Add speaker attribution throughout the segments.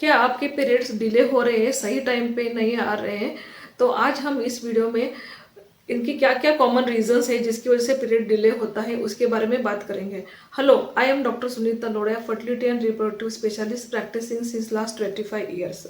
Speaker 1: क्या आपके periods delay हो रहे हैं, सही टाइम पे नहीं आ रहे हैं? तो आज हम इस वीडियो में इनकी क्या क्या कॉमन रीजंस है जिसकी वजह से पीरियड डिले होता है उसके बारे में बात करेंगे। Hello, I am doctor Sunita Lodha, fertility and reproductive specialist practising since last 25 years.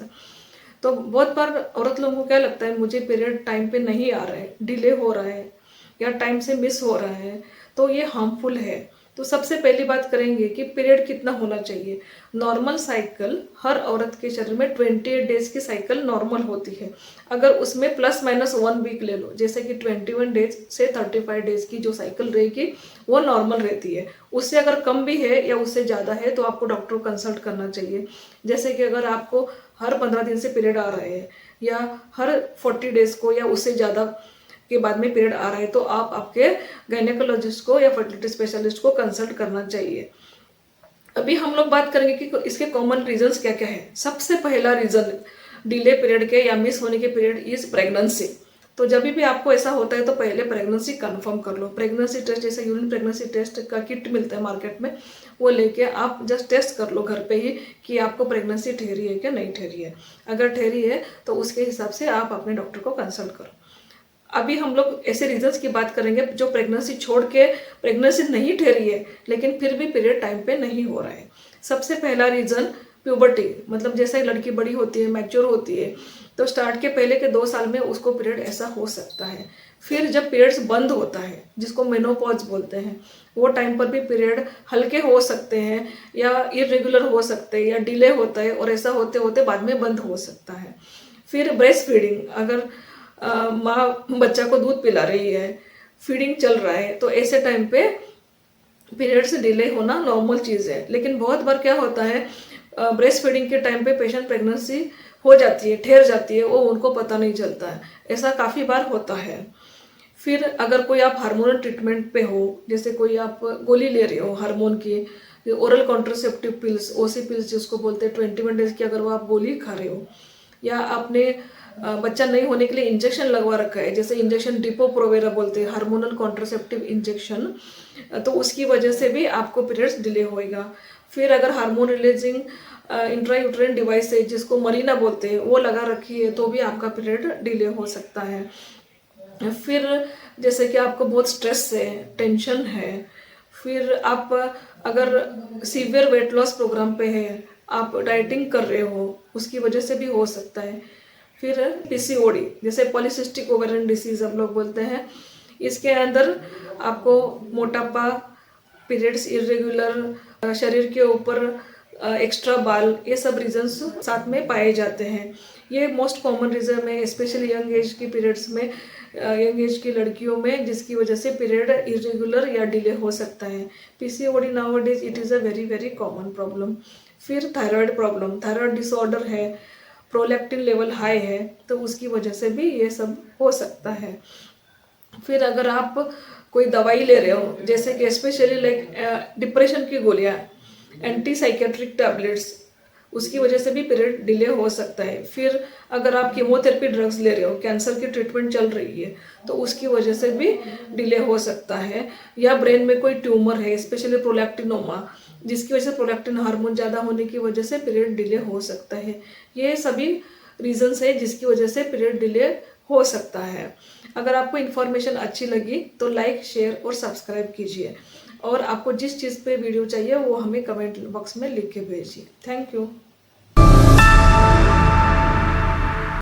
Speaker 1: तो बहुत बार औरत लोगों को क्या लगता है, मुझे पीरियड टाइम पे नहीं आ रहा है, डिले हो रहा है या टाइम से मिस हो रहा है, तो ये हार्मफुल है। तो सबसे पहली बात करेंगे कि पीरियड कितना होना चाहिए। नॉर्मल साइकिल हर औरत के शरीर में 28 डेज की साइकिल नॉर्मल होती है। अगर उसमें प्लस माइनस 1 वीक ले लो, जैसे कि 21 डेज से 35 डेज की जो साइकिल रहेगी वो नॉर्मल रहती है। उससे अगर कम भी है या उससे ज़्यादा है तो आपको डॉक्टर को कंसल्ट करना चाहिए। जैसे कि अगर आपको हर 15 दिन से पीरियड आ रहे हैं या हर 40 डेज को या उससे ज़्यादा के बाद में पीरियड आ रहा है तो आप आपके गायनेकोलॉजिस्ट को या फर्टिलिटी स्पेशलिस्ट को कंसल्ट करना चाहिए। अभी हम लोग बात करेंगे कि इसके कॉमन रीजंस क्या क्या है। सबसे पहला रीजन डिले पीरियड के या मिस होने के पीरियड इज प्रेगनेंसी। तो जब भी आपको ऐसा होता है तो पहले प्रेगनेंसी कंफर्म कर लो। प्रेगनेंसी टेस्ट, जैसे यूरिन प्रेगनेंसी टेस्ट का किट मिलता है मार्केट में, वो लेके आप जस्ट टेस्ट कर लो घर पे ही कि आपको प्रेगनेंसी ठहरी है क्या नहीं ठहरी है। अगर ठहरी है तो उसके हिसाब से आप अपने डॉक्टर को कंसल्ट करो। अभी हम लोग ऐसे रीजंस की बात करेंगे जो प्रेगनेंसी छोड़ के प्रेगनेंसी नहीं ठहरी है लेकिन फिर भी पीरियड टाइम पे नहीं हो रहा है। सबसे पहला रीजन प्यूबर्टी, मतलब जैसे लड़की बड़ी होती है, मैच्योर होती है, तो स्टार्ट के पहले के 2 साल में उसको पीरियड ऐसा हो सकता है। फिर जब पीरियड्स बंद होता है, जिसको मेनोपॉज बोलते हैं, वो टाइम पर भी पीरियड हल्के हो सकते हैं या इरेगुलर हो सकते हैं या डिले होता है और ऐसा होते होते बाद में बंद हो सकता है। फिर ब्रेस्ट फीडिंग, अगर माँ बच्चा को दूध पिला रही है, फीडिंग चल रहा है, तो ऐसे टाइम पे पीरियड से डिले होना नॉर्मल चीज़ है। लेकिन बहुत बार क्या होता है, ब्रेस्ट फीडिंग के टाइम पे पेशेंट प्रेगनेंसी हो जाती है, ठहर जाती है, वो उनको पता नहीं चलता है। ऐसा काफ़ी बार होता है। फिर अगर कोई आप हार्मोनल ट्रीटमेंट पे हो, जैसे कोई आप गोली ले रहे हो हार्मोन की, ओरल कॉन्ट्रासेप्टिव पिल्स, ओसी पिल्स जिसको बोलते हैं, 21 डेज की अगर वो आप गोली खा रहे हो, या आपने बच्चा नहीं होने के लिए इंजेक्शन लगवा रखा है, जैसे इंजेक्शन डिपो प्रोवेरा बोलते हैं, हार्मोनल कॉन्ट्रासेप्टिव इंजेक्शन, तो उसकी वजह से भी आपको पीरियड्स डिले होएगा। फिर अगर हार्मोन रिलीजिंग इंट्रायूट्राइन डिवाइस है जिसको मरीना बोलते हैं, वो लगा रखी है तो भी आपका पीरियड डिले हो सकता है। फिर जैसे कि आपको बहुत स्ट्रेस है, टेंशन है, फिर आप अगर सीवियर वेट लॉस प्रोग्राम पे है, आप डाइटिंग कर रहे हो, उसकी वजह से भी हो सकता है। फिर पीसीओडी, जैसे पॉलीसिस्टिक ओवेरियन डिसीज हम लोग बोलते हैं, इसके अंदर आपको मोटापा, पीरियड्स इरेगुलर, शरीर के ऊपर एक्स्ट्रा बाल, ये सब रीजंस साथ में पाए जाते हैं। ये मोस्ट कॉमन रीज़न है, स्पेशली यंग एज की पीरियड्स में, यंग एज की लड़कियों में, जिसकी वजह से पीरियड इरेगुलर या डिले हो सकता है। PCOD nowadays it is a very very common problem. फिर थायराइड प्रॉब्लम, थायराइड डिसऑर्डर है, प्रोलैक्टिन लेवल हाई है, तो उसकी वजह से भी ये सब हो सकता है। फिर अगर आप कोई दवाई ले रहे हो, जैसे कि स्पेशली लाइक डिप्रेशन की गोलियाँ, एंटी साइकेट्रिक टैबलेट्स, उसकी वजह से भी पीरियड डिले हो सकता है। फिर अगर आप कीमोथेरेपी ड्रग्स ले रहे हो, कैंसर की ट्रीटमेंट चल रही है, तो उसकी वजह से भी डिले हो सकता है। या ब्रेन में कोई ट्यूमर है, स्पेशली प्रोलैक्टिनोमा, जिसकी वजह से प्रोलैक्टिन हार्मोन ज़्यादा होने की वजह से पीरियड डिले हो सकता है। ये सभी रीजंस है जिसकी वजह से पीरियड डिले हो सकता है। अगर आपको इन्फॉर्मेशन अच्छी लगी तो लाइक, शेयर और सब्सक्राइब कीजिए, और आपको जिस चीज़ पे वीडियो चाहिए वो हमें कमेंट बॉक्स में लिख के भेजिए। Thank you.